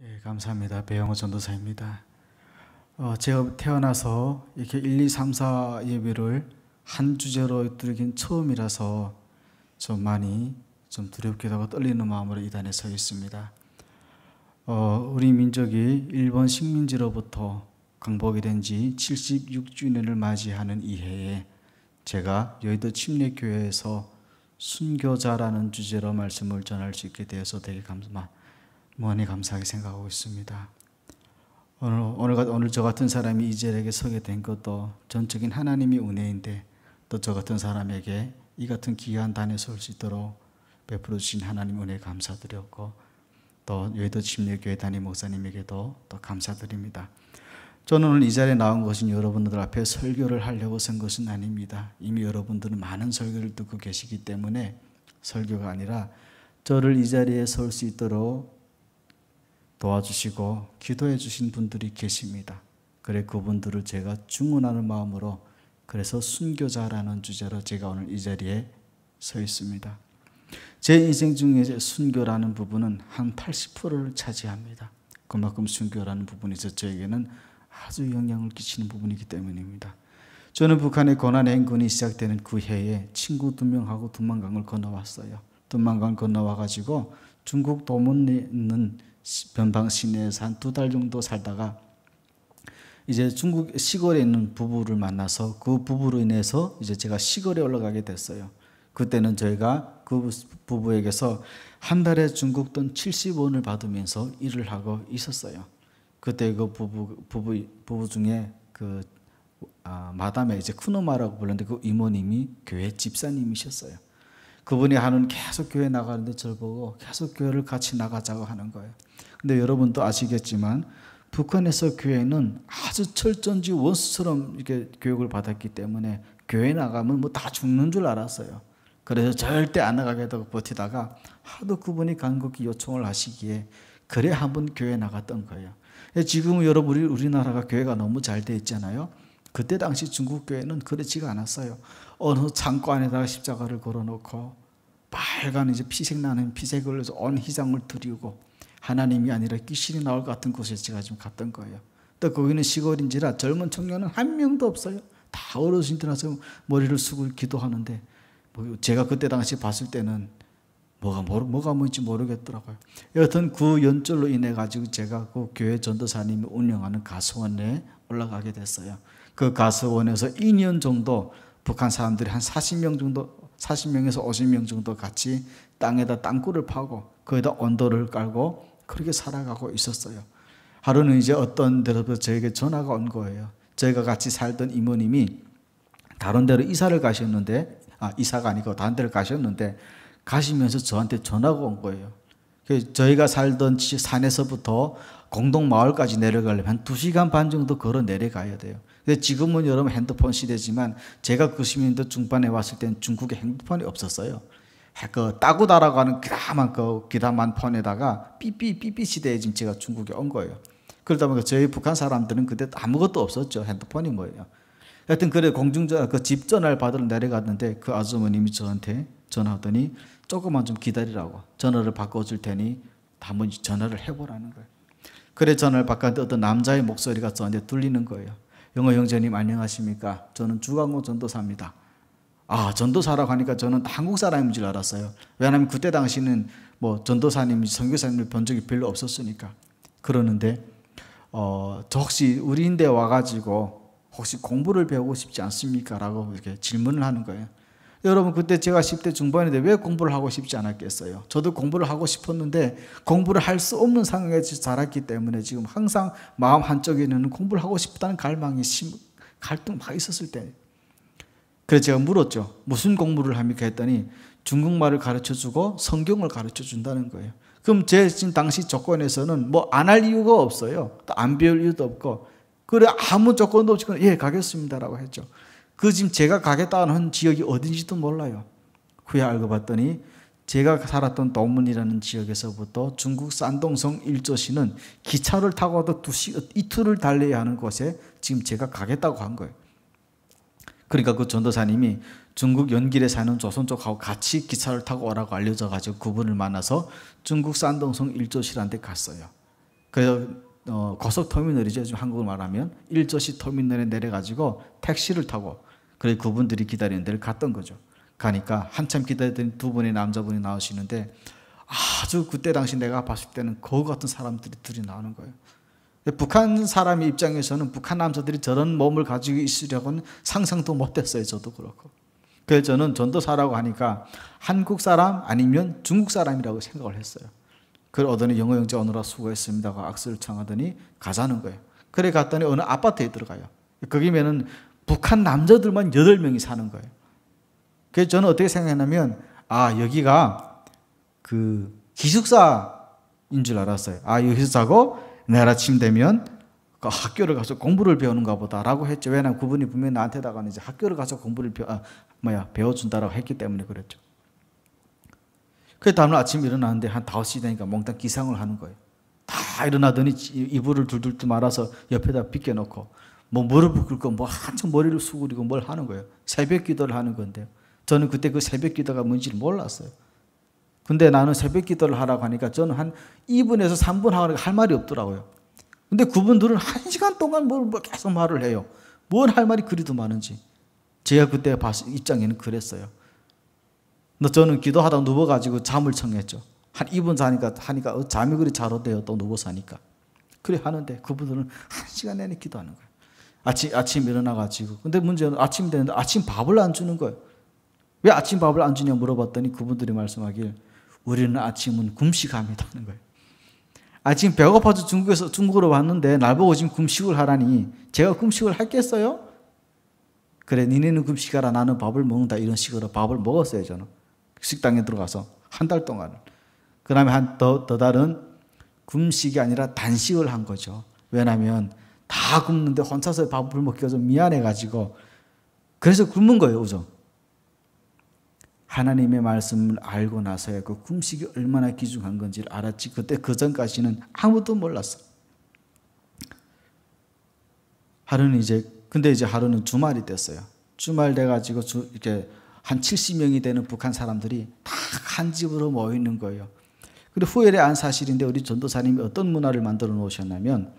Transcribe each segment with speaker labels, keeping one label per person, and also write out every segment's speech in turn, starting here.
Speaker 1: 예, 감사합니다. 배영호 전도사입니다. 제가 태어나서 이렇게 1, 2, 3, 4 예배를 한 주제로 드리긴 처음이라서 좀 많이 좀 두렵기도 하고 떨리는 마음으로 이 단에 서 있습니다. 우리 민족이 일본 식민지로부터 강복이 된 지 76주년을 맞이하는 이 해에 제가 여의도 침례교회에서 순교자라는 주제로 말씀을 전할 수 있게 되어서 되게 무한히 감사하게 생각하고 있습니다. 오늘 저 같은 사람이 이 자리에 서게 된 것도 전적인 하나님의 은혜인데, 또 저 같은 사람에게 이 같은 귀한 단에 설 수 있도록 베풀어 주신 하나님 은혜에 감사드렸고, 또 여의도 침례교회 담임 목사님에게도 또 감사드립니다. 저는 오늘 이 자리에 나온 것은 여러분들 앞에 설교를 하려고 선 것은 아닙니다. 이미 여러분들은 많은 설교를 듣고 계시기 때문에 설교가 아니라 저를 이 자리에 설 수 있도록 도와주시고 기도해 주신 분들이 계십니다. 그래 그분들을 제가 중언하는 마음으로, 그래서 순교자라는 주제로 제가 오늘 이 자리에 서 있습니다. 제 인생 중에 순교라는 부분은 한 80%를 차지합니다. 그만큼 순교라는 부분이 저에게는 아주 영향을 끼치는 부분이기 때문입니다. 저는 북한의 고난 행군이 시작되는 그 해에 친구 2명하고 두만강을 건너왔어요. 두만강을 건너와가지고 중국 도문에 있는 변방 시내에서 한 2달 정도 살다가 이제 중국 시골에 있는 부부를 만나서 그 부부로 인해서 이제 제가 시골에 올라가게 됐어요. 그때는 저희가 그 부부에게서 한 달에 중국 돈 70원을 받으면서 일을 하고 있었어요. 그때 그 부부 중에 마담에 이제 큰엄마라고 불렀는데 그 이모님이 교회 집사님이셨어요. 그분이 하는 계속 교회 나가는데 저를 보고 계속 교회를 같이 나가자고 하는 거예요. 근데 여러분도 아시겠지만 북한에서 교회는 아주 철전지 원수처럼 이렇게 교육을 받았기 때문에 교회 나가면 뭐 다 죽는 줄 알았어요. 그래서 절대 안 나가겠다고 버티다가 하도 그분이 간곡히 요청을 하시기에 그래 한번 교회 나갔던 거예요. 지금 여러분 우리나라가 교회가 너무 잘 돼 있잖아요. 그때 당시 중국 교회는 그렇지가 않았어요. 어느 창고 안에다가 십자가를 걸어놓고 빨간 이제 피색 나는 피색을 해서 온 희장을 드리고 하나님이 아니라 귀신이 나올 것 같은 곳에 제가 좀 갔던 거예요. 또 거기는 시골인지라 젊은 청년은 한 명도 없어요. 다 어르신들이라서 머리를 숙이고 기도하는데 제가 그때 당시 봤을 때는 뭐가 뭔지 모르겠더라고요. 여하튼 그 연줄로 인해 가지고 제가 그 교회 전도사님이 운영하는 가수원에 올라가게 됐어요. 그 가수원에서 2년 정도 북한 사람들이 한 40명 정도, 40명에서 50명 정도 같이 땅에다 땅굴을 파고 거기다 온돌을 깔고 그렇게 살아가고 있었어요. 하루는 이제 어떤 데로부터 저에게 전화가 온 거예요. 저희가 같이 살던 이모님이 다른 데로 이사를 가셨는데, 이사가 아니고 다른 데를 가셨는데 가시면서 저한테 전화가 온 거예요. 저희가 살던 산에서부터 공동마을까지 내려가려면 한 2시간 반 정도 걸어 내려가야 돼요. 근데 지금은 여러분 핸드폰 시대지만 제가 90년대 중반에 왔을 때는 중국에 핸드폰이 없었어요. 그 따구다라고 하는 기다만 폰에다가 삐삐 시대에 지금 제가 중국에 온 거예요. 그러다 보니까 저희 북한 사람들은 그때 아무것도 없었죠. 핸드폰이 뭐예요. 하여튼 그래 그 집 전화를 받으러 내려갔는데 그 아주머님이 저한테 전화하더니 조금만 좀 기다리라고, 전화를 바꿔줄 테니 한번 전화를 해보라는 거예요. 그래 전화를 바꿨는데 어떤 남자의 목소리가 저한테 들리는 거예요. 영호 형제님 안녕하십니까? 저는 주광호 전도사입니다. 전도사라고 하니까 저는 한국 사람인 줄 알았어요. 왜냐하면 그때 당시는 뭐 전도사님, 선교사님을 본 적이 별로 없었으니까. 그러는데 저 혹시 우리인데 와가지고 혹시 공부를 배우고 싶지 않습니까? 라고 이렇게 질문을 하는 거예요. 여러분 그때 제가 10대 중반인데 왜 공부를 하고 싶지 않았겠어요? 저도 공부를 하고 싶었는데 공부를 할 수 없는 상황에서 자랐기 때문에 지금 항상 마음 한쪽에는 공부를 하고 싶다는 갈등 막 있었을 때, 그래서 제가 물었죠. 무슨 공부를 합니까? 했더니 중국말을 가르쳐주고 성경을 가르쳐준다는 거예요. 그럼 제 지금 당시 조건에서는 뭐 안 할 이유가 없어요. 또 안 배울 이유도 없고, 그래 아무 조건도 없이 예 가겠습니다라고 했죠. 그 지금 제가 가겠다는 지역이 어딘지도 몰라요. 후에 알고 봤더니 제가 살았던 도문이라는 지역에서부터 중국 산동성 일조시는 기차를 타고도 이틀을 달려야 하는 곳에 지금 제가 가겠다고 한 거예요. 그러니까 그 전도사님이 중국 연길에 사는 조선 쪽하고 같이 기차를 타고 오라고 알려져가지고 그분을 만나서 중국 산동성 일조시라는 데 갔어요. 그래서 고속터미널이죠. 지금 한국으로 말하면 1조시 터미널에 내려가지고 택시를 타고 그래 그분들이 기다리는 데를 갔던 거죠. 가니까 한참 기다리더니 두 분의 남자분이 나오시는데 아주 그때 당시 내가 봤을 때는 거울 같은 사람들이 둘이 나오는 거예요. 북한 사람의 입장에서는 북한 남자들이 저런 몸을 가지고 있으려고는 상상도 못했어요. 저도 그렇고. 그래서 저는 전도사라고 하니까 한국 사람 아니면 중국 사람이라고 생각을 했어요. 그걸 오더니 영어 영재 오느라 수고했습니다고 악수를 청하더니 가자는 거예요. 그래 갔더니 어느 아파트에 들어가요. 거기면은 북한 남자들만 8명이 사는 거예요. 그래서 저는 어떻게 생각했냐면 여기가 그 기숙사인 줄 알았어요. 여기서 자고 내일 아침 되면 그 학교를 가서 공부를 배우는가 보다라고 했죠. 왜냐하면 그분이 분명히 나한테다가 이제 학교를 가서 공부를 배워준다라고 했기 때문에 그랬죠. 그래서 다음날 아침 일어나는데 한 5시 되니까 몽땅 기상을 하는 거예요. 다 일어나더니 이불을 둘둘 말아서 옆에다 빗겨놓고 뭐 무릎을 꿇고 뭐 한참 머리를 수그리고 뭘 하는 거예요. 새벽 기도를 하는 건데요. 저는 그때 그 새벽 기도가 뭔지를 몰랐어요. 근데 나는 새벽 기도를 하라고 하니까 저는 한 2분에서 3분 하니까 할 말이 없더라고요. 근데 그분들은 1시간 동안 뭘 계속 말을 해요. 뭘 할 말이 그리도 많은지. 제가 그때 입장에는 그랬어요. 저는 기도하다 누워가지고 잠을 청했죠. 한 2분 하니까 잠이 그리 잘 오대요. 또 누워서 하니까. 그래 하는데 그분들은 1시간 내내 기도하는 거예요. 아침 일어나가지고. 근데 문제는 아침 되는데 아침 밥을 안 주는 거예요. 왜 아침 밥을 안 주냐 물어봤더니 그분들이 말씀하길 우리는 아침은 금식합니다 하는 거예요. 지금 배고파서 중국으로 왔는데 날 보고 지금 금식을 하라니 제가 금식을 했겠어요? 그래 니네는 금식하라 나는 밥을 먹는다 이런 식으로 밥을 먹었어요. 저는 식당에 들어가서 한 달 동안. 그 다음에 더 다른 금식이 아니라 단식을 한 거죠. 왜냐하면 다 굶는데 혼자서 밥을 먹기가 좀 미안해가지고 그래서 굶은 거예요. 우선 하나님의 말씀을 알고 나서야 그 금식이 얼마나 귀중한 건지를 알았지. 그때 그 전까지는 아무도 몰랐어. 근데 이제 하루는 주말이 됐어요. 주말 돼가지고 이렇게 한 70명이 되는 북한 사람들이 다 한 집으로 모이는 거예요. 그리고 후일에 안 사실인데 우리 전도사님이 어떤 문화를 만들어 놓으셨냐면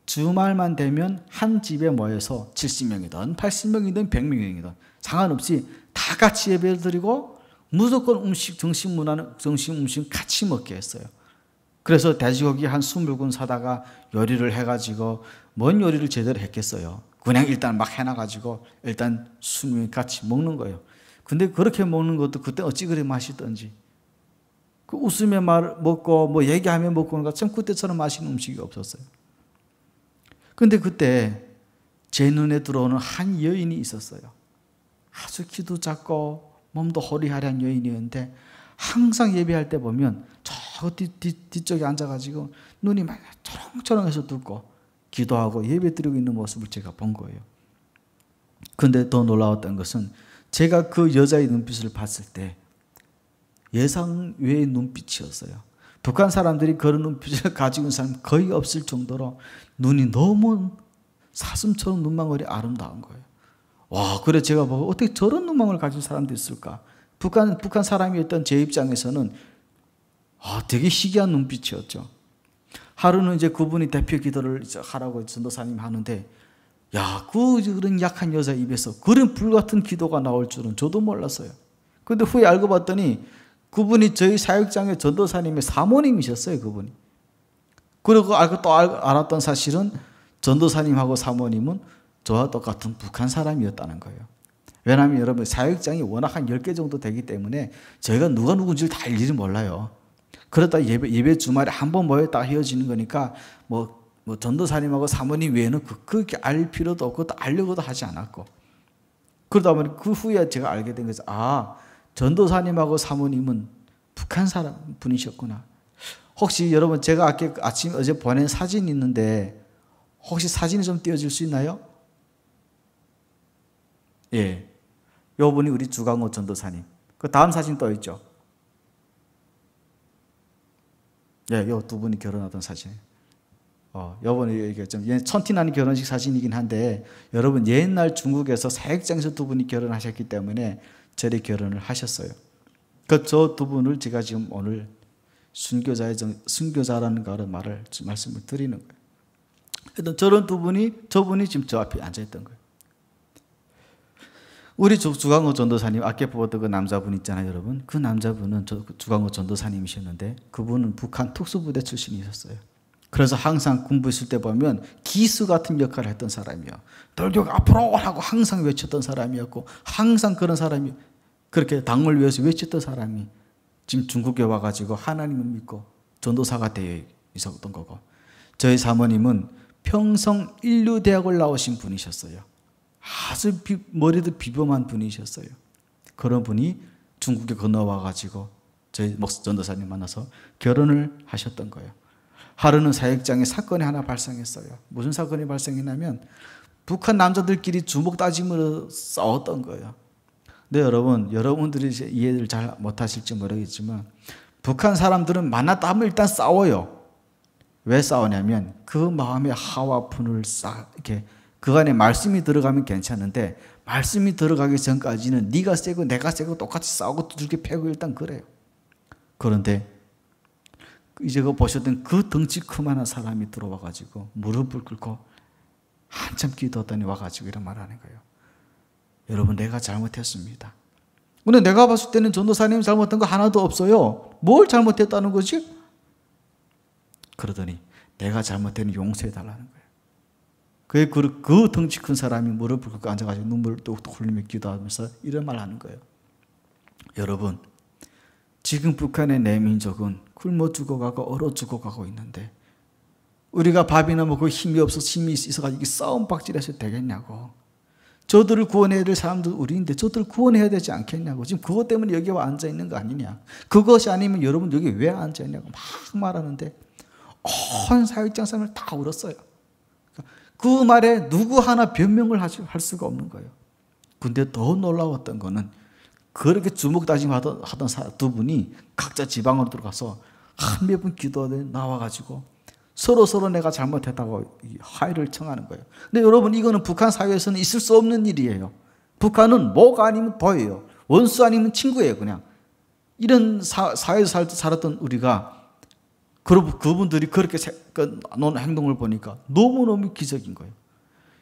Speaker 1: 주말만 되면 한 집에 모여서 70명이든 80명이든 100명이든 상관없이 다 같이 예배를 드리고 무조건 정식 음식 같이 먹게 했어요. 그래서 돼지고기 한 20군 사다가 요리를 해가지고 뭔 요리를 제대로 했겠어요. 그냥 일단 막 해놔가지고 일단 20명이 같이 먹는 거예요. 근데 그렇게 먹는 것도 그때 어찌 그리 맛있던지. 그 웃으며 먹고 뭐 얘기하며 먹고 그러니까 참 그때처럼 맛있는 음식이 없었어요. 근데 그때 제 눈에 들어오는 한 여인이 있었어요. 아주 키도 작고 몸도 호리호리한 여인이었는데 항상 예배할 때 보면 저 뒤쪽에 앉아가지고 눈이 막 초롱초롱해서 듣고 기도하고 예배 드리고 있는 모습을 제가 본 거예요. 근데 더 놀라웠던 것은 제가 그 여자의 눈빛을 봤을 때 예상 외의 눈빛이었어요. 북한 사람들이 그런 눈빛을 가지고 있는 사람이 거의 없을 정도로 눈이 너무 사슴처럼 눈망울이 아름다운 거예요. 와, 그래 제가 보고 어떻게 저런 눈망울을 가진 사람도 있을까? 북한 사람이었던 제 입장에서는 되게 희귀한 눈빛이었죠. 하루는 이제 그분이 대표 기도를 하라고 전도사님 하는데 그런 약한 여자 입에서 그런 불같은 기도가 나올 줄은 저도 몰랐어요. 그런데 후에 알고 봤더니 그분이 저희 사역장의 전도사님의 사모님이셨어요. 그분이. 그리고 또 알았던 사실은 전도사님하고 사모님은 저와 똑같은 북한 사람이었다는 거예요. 왜냐하면 여러분 사역장이 워낙 한 10개 정도 되기 때문에 저희가 누가 누군지를 다 일일이 몰라요. 그러다 예배 주말에 한 번 모였다가 헤어지는 거니까 뭐 전도사님하고 사모님 외에는 그렇게 알 필요도 없고 또 알려고도 하지 않았고 그러다 보니 그 후에 제가 알게 된 것은 전도사님하고 사모님은 북한 사람 분이셨구나. 혹시 여러분 제가 어제 보낸 사진이 있는데 혹시 사진이 좀 띄워줄 수 있나요? 예, 요 분이 우리 주강호 전도사님. 그 다음 사진 또 있죠. 예, 요 두 분이 결혼하던 사진. 요번에 이게 좀 천티나는 결혼식 사진이긴 한데 여러분 옛날 중국에서 사역장에서 두 분이 결혼하셨기 때문에 저리 결혼을 하셨어요. 저 두 분을 제가 지금 오늘 순교자라는 그런 말씀을 드리는 거예요. 그래서 저분이 지금 저 앞에 앉아있던 거예요. 우리 주광호 전도사님, 아까 보던 그 남자분 있잖아요, 여러분. 그 남자분은 주광호 전도사님이셨는데 그분은 북한 특수부대 출신이셨어요. 그래서 항상 공부했을 때 보면 기수 같은 역할을 했던 사람이요. 돌격 앞으로 하고 항상 외쳤던 사람이었고, 항상 그런 사람이 그렇게 당을 위해서 외쳤던 사람이 지금 중국에 와가지고 하나님을 믿고 전도사가 되어 있었던 거고, 저희 사모님은 평성 인류대학을 나오신 분이셨어요. 아주 머리도 비범한 분이셨어요. 그런 분이 중국에 건너와가지고 저희 전도사님 만나서 결혼을 하셨던 거예요. 하루는 사역장에 사건이 하나 발생했어요. 무슨 사건이 발생했냐면 북한 남자들끼리 주먹 다짐으로 싸웠던 거예요. 근데 여러분들이 이해를 잘 못하실지 모르겠지만 북한 사람들은 만났다면 일단 싸워요. 왜 싸우냐면 그 마음의 하와 분을 이렇게 그 안에 말씀이 들어가면 괜찮은데 말씀이 들어가기 전까지는 네가 세고 내가 세고 똑같이 싸우고 두들겨 패고 일단 그래요. 그런데 이제 그 보셨던 그 덩치 크만한 사람이 들어와가지고 무릎을 꿇고 한참 기도하더니 와가지고 이런 말을 하는 거예요. 여러분, 내가 잘못했습니다. 근데 내가 봤을 때는 전도사님 잘못한 거 하나도 없어요. 뭘 잘못했다는 거지? 그러더니 내가 잘못된 용서해달라는 거예요. 그 덩치 큰 사람이 무릎을 꿇고 앉아가지고 눈물을 뚝뚝 흘리며 기도하면서 이런 말 하는 거예요. 여러분, 지금 북한의 내 민족은 굶어 죽어가고 얼어 죽어가고 있는데 우리가 밥이나 먹고 힘이 없어서 힘이 있어가지고 싸움박질해서 되겠냐고. 저들을 구원해야 될 사람들 우리인데 저들을 구원해야 되지 않겠냐고. 지금 그것 때문에 여기 와 앉아있는 거 아니냐. 그것이 아니면 여러분 여기 왜 앉아있냐고 막 말하는데 온 사역장 사람을 다 울었어요. 그 말에 누구 하나 변명을 할 수가 없는 거예요. 근데 더 놀라웠던 거는 그렇게 주먹 다짐하던 두 분이 각자 지방으로 들어가서 한 몇 분 기도하다 나와가지고 서로 내가 잘못했다고 화해를 청하는 거예요. 근데 여러분, 이거는 북한 사회에서는 있을 수 없는 일이에요. 북한은 뭐가 아니면 뭐예요. 원수 아니면 친구예요, 그냥. 이런 사회에서 살았던 우리가 그분들이 그렇게 노는 행동을 보니까 너무너무 기적인 거예요.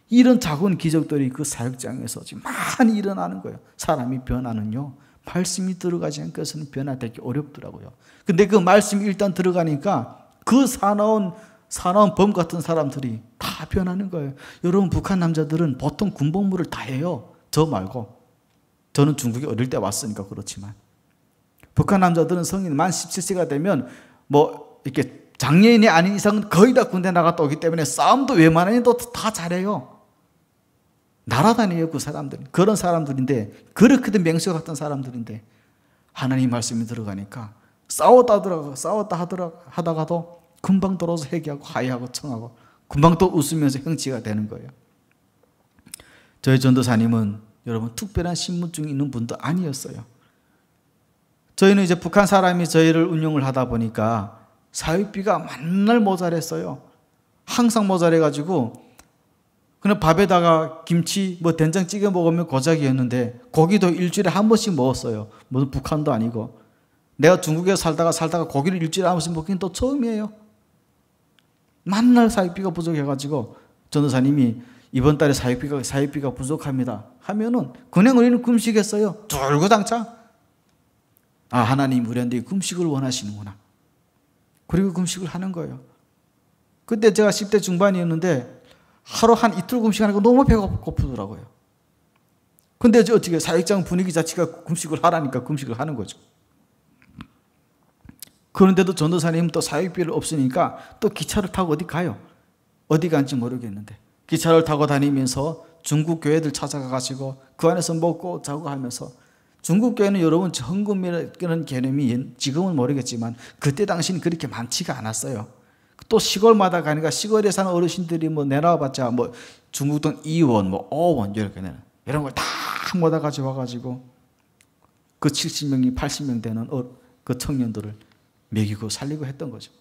Speaker 1: 이런 작은 기적들이 그 사역장에서 지금 많이 일어나는 거예요. 사람이 변화는요, 말씀이 들어가지 않고서는 변화되기 어렵더라고요. 근데 그 말씀이 일단 들어가니까 그 사나운 범 같은 사람들이 다 변하는 거예요. 여러분, 북한 남자들은 보통 군복무를 다 해요. 저 말고. 저는 중국에 어릴 때 왔으니까 그렇지만. 북한 남자들은 성인 만 17세가 되면 이렇게 장애인이 아닌 이상은 거의 다 군대 나갔다 오기 때문에 싸움도 웬만하면 다 잘해요. 날아다녀요, 그 사람들. 그런 사람들인데, 그렇게도 맹수 같은 사람들인데, 하나님 말씀이 들어가니까 싸웠다 하다가도 금방 돌아서 회개하고 화해하고 청하고 금방 또 웃으면서 형제가 되는 거예요. 저희 전도사님은 여러분 특별한 신분증이 있는 분도 아니었어요. 저희는 이제 북한 사람이 저희를 운영을 하다 보니까 사육비가 맨날 모자랐어요. 항상 모자라가지고 그냥 밥에다가 김치 된장찌개 먹으면 고작이었는데 고기도 일주일에 한 번씩 먹었어요. 무슨 북한도 아니고. 내가 중국에 살다가 고기를 일주일에 한 번씩 먹기는 또 처음이에요. 맨날 사육비가 부족해가지고 전도사님이 이번 달에 사육비가 부족합니다 하면은 그냥 우리는 금식했어요. 줄구장창. 하나님 우리한테 금식을 원하시는구나. 그리고 금식을 하는 거예요. 그때 제가 10대 중반이었는데 하루 한 이틀 금식하니까 너무 배가 고프더라고요. 근데 어떻게 사역장 분위기 자체가 금식을 하라니까 금식을 하는 거죠. 그런데도 전도사님은 또 사역비를 없으니까 또 기차를 타고 어디 가요. 어디 간지 모르겠는데 기차를 타고 다니면서 중국 교회들 찾아가가지고 그 안에서 먹고 자고 하면서, 중국 교회는 여러분 헌금이라는 개념이 지금은 모르겠지만 그때 당시는 그렇게 많지가 않았어요. 또 시골마다 가니까 시골에 사는 어르신들이 내놔봤자 중국돈 2원, 5원 이렇게 내는 이런 걸 다 모아 가지고 와가지고 그 70명이 80명 되는 그 청년들을 먹이고 살리고 했던 거죠.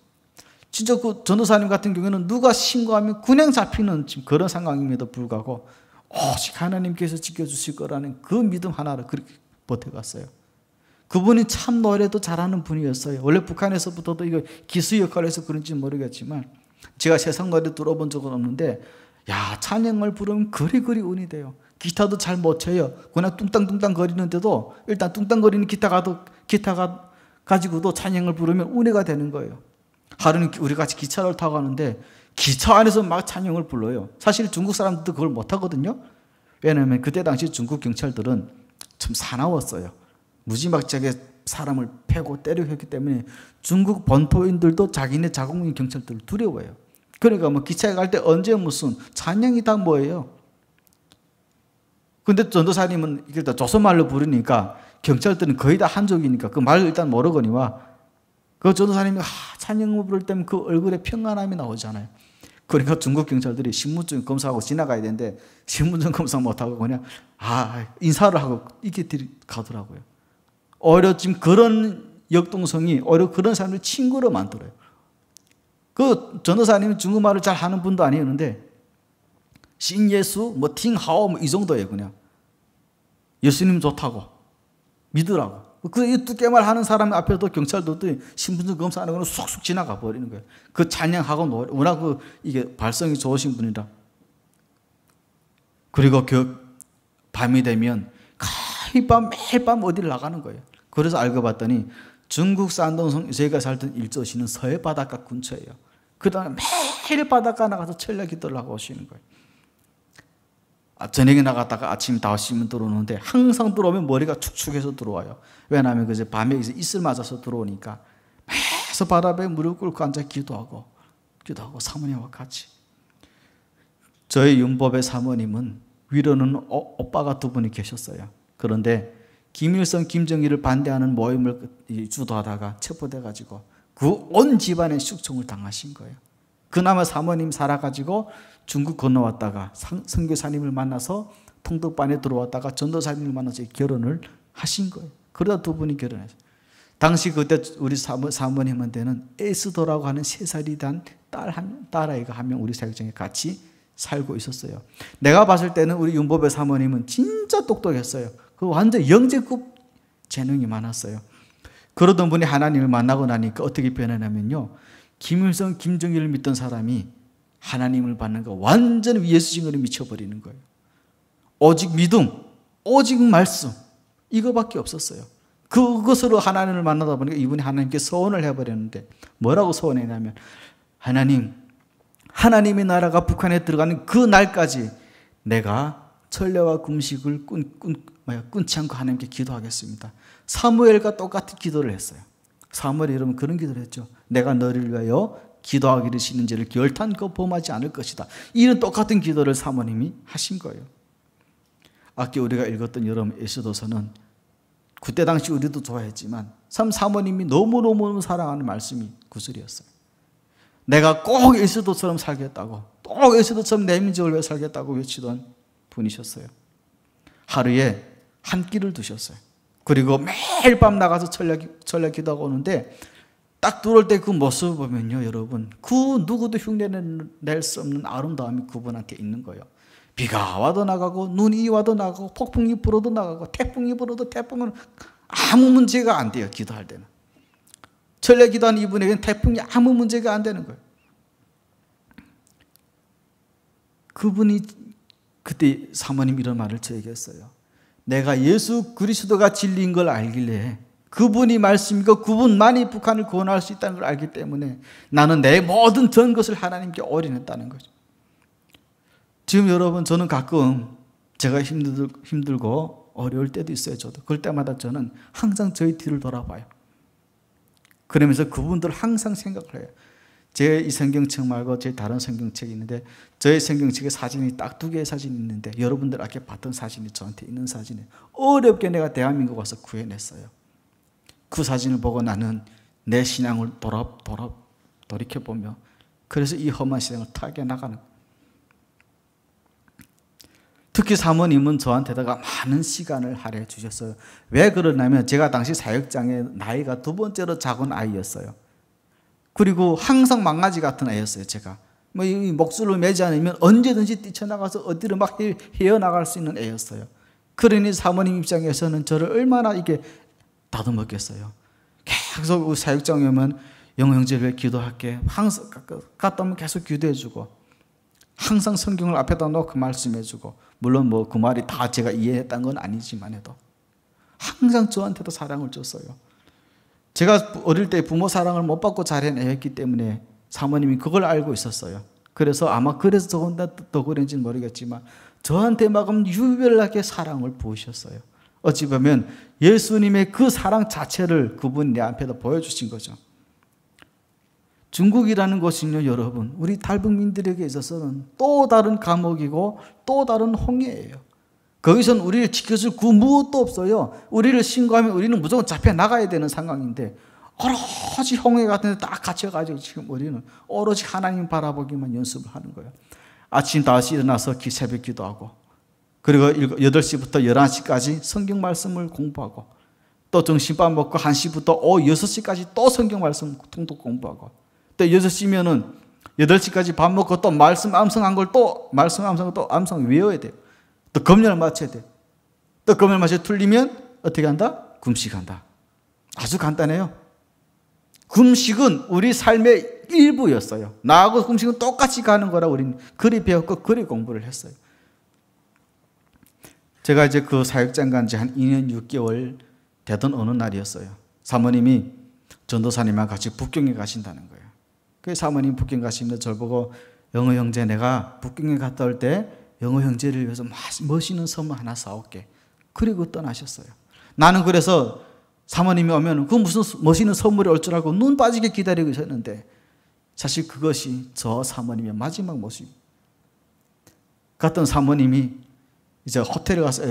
Speaker 1: 진짜 그 전도사님 같은 경우에는 누가 신고하면 그냥 잡히는 지금 그런 상황임에도 불구하고 오직 하나님께서 지켜주실 거라는 그 믿음 하나를 그렇게 버텨갔어요. 그분이 참 노래도 잘하는 분이었어요. 원래 북한에서부터도 이거 기수 역할을 해서 그런지 모르겠지만 제가 세상 노래 들어본 적은 없는데 야, 찬양을 부르면 그리 운이 돼요. 기타도 잘 못 쳐요. 그냥 뚱땅뚱땅 거리는데도 일단 뚱땅거리는 기타가 가지고도 찬양을 부르면 은혜가 되는 거예요. 하루는 우리 같이 기차를 타고 가는데 기차 안에서 막 찬양을 불러요. 사실 중국 사람들도 그걸 못 하거든요. 왜냐하면 그때 당시 중국 경찰들은 좀 사나웠어요. 무지막지하게 사람을 패고 때려했기 때문에 중국 본토인들도 자기네 자국민 경찰들을 두려워해요. 그러니까 뭐 기차에 갈 때 언제 무슨 찬양이 다 뭐예요. 근데 전도사님은 일단 조선말로 부르니까 경찰들은 거의 다 한족이니까 그 말을 일단 모르거니와 그 전도사님이 찬양을 부를 때면 그 얼굴에 평안함이 나오잖아요. 그러니까 중국 경찰들이 신분증 검사하고 지나가야 되는데 신분증 검사 못하고 그냥 인사를 하고 이렇게 가더라고요. 오히려 지금 그런 역동성이 오히려 그런 사람들 친구로 만들어요. 그 전도사님이 중국말을 잘 하는 분도 아니었는데 신예수 뭐 팅하오 뭐 이 정도예요. 그냥 예수님 좋다고 믿으라고. 그 두께말 하는 사람 앞에도 경찰들도 신분증 검사 안 하고는 쑥쑥 지나가 버리는 거예요. 그 찬양하고 노래, 워낙 이게 발성이 좋으신 분이라. 그리고 밤이 되면 매일 밤 어디를 나가는 거예요. 그래서 알고 봤더니 중국 산동성 저희가 살던 일조시는 서해 바닷가 근처예요. 그 다음에 매일 바닷가 나가서 철야 기도를 하고 오시는 거예요. 저녁에 나갔다가 아침 5시면 들어오는데 항상 들어오면 머리가 축축해서 들어와요. 왜냐하면 그제 밤에 이슬 맞아서 들어오니까 매서 바다에 무릎 꿇고 앉아 기도하고 사모님과 같이. 저희 윤법의 사모님은 위로는 오빠가 2분이 계셨어요. 그런데 김일성, 김정일을 반대하는 모임을 주도하다가 체포돼가지고 그 온 집안에 숙청을 당하신 거예요. 그나마 사모님 살아가지고 중국 건너왔다가 선교사님을 만나서 통덕반에 들어왔다가 전도사님을 만나서 결혼을 하신 거예요. 그러다 2분이 결혼했어요. 당시 그때 우리 사모님한테는 에스더라고 하는 3살이 된 딸아이가 한 명 우리 사역장에 같이 살고 있었어요. 내가 봤을 때는 우리 윤법의 사모님은 진짜 똑똑했어요. 그 완전 영재급 재능이 많았어요. 그러던 분이 하나님을 만나고 나니까 어떻게 변하냐면요. 김일성, 김정일을 믿던 사람이 하나님을 받는 거 완전 예수증으로 미쳐버리는 거예요. 오직 믿음, 오직 말씀 이거밖에 없었어요. 그것으로 하나님을 만나다 보니까 이분이 하나님께 서원을 해버렸는데 뭐라고 서원했냐면 하나님의 나라가 북한에 들어가는 그 날까지 내가 천례와 금식을 끊지 않고 하나님께 기도하겠습니다. 사무엘과 똑같은 기도를 했어요. 사무엘이 여러분 그런 기도를 했죠. 내가 너를 위하여 기도하기를 싫은 죄를 결탄코 범하지 않을 것이다. 이런 똑같은 기도를 사모님이 하신 거예요. 아까 우리가 읽었던 여러분 에스더서는 그때 당시 우리도 좋아했지만 참 사모님이 너무너무 사랑하는 말씀이 구절이었어요. 내가 꼭 에스더처럼 살겠다고, 꼭 에스더처럼 내 민족을 위해 살겠다고 외치던 분이셨어요. 하루에 한 끼를 드셨어요. 그리고 매일 밤 나가서 철야 기도하고 오는데 딱 들어올 때 그 모습을 보면요, 여러분, 그 누구도 흉내낼 수 없는 아름다움이 그분한테 있는 거예요. 비가 와도 나가고 눈이 와도 나가고 폭풍이 불어도 나가고 태풍이 불어도 태풍은 아무 문제가 안 돼요. 기도할 때는. 철야 기도하는 이분에게는 태풍이 아무 문제가 안 되는 거예요. 그분이 그때 사모님 이런 말을 저에게 했어요. 내가 예수 그리스도가 진리인 걸 알길래 그분이 말씀이고 그분만이 북한을 구원할 수 있다는 걸 알기 때문에 나는 내 모든 전 것을 하나님께 올인했다는 거죠. 지금 여러분 저는 가끔 제가 힘들고 어려울 때도 있어요. 저도. 그럴 때마다 저는 항상 저희 뒤를 돌아봐요. 그러면서 그분들 항상 생각을 해요. 제 이 성경책 말고 제 다른 성경책이 있는데 저의 성경책에 사진이 딱 2개의 사진이 있는데 여러분들 아까 봤던 사진이 저한테 있는 사진이에요. 어렵게 내가 대한민국 와서 구해냈어요. 그 사진을 보고 나는 내 신앙을 돌이켜보며 그래서 이 험한 세상을 타게 나가는 거예요. 특히 사모님은 저한테다가 많은 시간을 할애해 주셨어요. 왜 그러냐면 제가 당시 사역장에 나이가 2번째로 작은 아이였어요. 그리고 항상 망가지 같은 애였어요. 제가 이 목줄을 매지 않으면 언제든지 뛰쳐나가서 어디로 막 헤어나갈 수 있는 애였어요. 그러니 사모님 입장에서는 저를 얼마나 이게 다듬었겠어요. 계속 사역장에 오면 영호 형제를 위해 기도할게. 항상 갔다 오면 계속 기도해주고, 항상 성경을 앞에다 놓고 말씀해주고, 물론 뭐 그 말이 다 제가 이해했다는 건 아니지만 해도 항상 저한테도 사랑을 줬어요. 제가 어릴 때 부모 사랑을 못 받고 자라냈기 때문에 사모님이 그걸 알고 있었어요. 그래서 아마 그래서 더 그런지는 모르겠지만 저한테만큼 유별나게 사랑을 부으셨어요. 어찌 보면 예수님의 그 사랑 자체를 그분이 내 앞에다 보여주신 거죠. 중국이라는 것은요, 여러분, 우리 탈북민들에게 있어서는 또 다른 감옥이고 또 다른 홍해예요. 거기서는 우리를 지켜줄 그 무엇도 없어요. 우리를 신고하면 우리는 무조건 잡혀 나가야 되는 상황인데 오로지 홍해 같은 데 딱 갇혀가지고 지금 우리는 오로지 하나님 바라보기만 연습을 하는 거예요. 아침 5시 일어나서 새벽 기도하고, 그리고 8시부터 11시까지 성경 말씀을 공부하고, 또 점심밥 먹고 1시부터 오후 6시까지 또 성경 말씀 통독 공부하고, 또 6시면은 8시까지 밥 먹고 또 말씀 암송한 걸 또 암송 외워야 돼요. 또 검열을 맞춰야 돼요. 또 검열 맞춰 틀리면 어떻게 한다? 금식한다. 아주 간단해요. 금식은 우리 삶의 일부였어요. 나하고 금식은 똑같이 가는 거라 우리는 그리 배웠고 그리 공부를 했어요. 제가 이제 그 사역장 간 지 한 2년 6개월 되던 어느 날이었어요. 사모님이 전도사님과 같이 북경에 가신다는 거예요. 그 사모님 북경 가시면서 저를 보고, 영호 형제, 내가 북경에 갔다 올 때 영호 형제를 위해서 멋있는 선물 하나 사올게. 그리고 떠나셨어요. 나는 그래서 사모님이 오면 그 무슨 멋있는 선물이 올 줄 알고 눈 빠지게 기다리고 있었는데, 사실 그것이 저 사모님의 마지막 모습. 갔던 사모님이 이제 호텔에 가서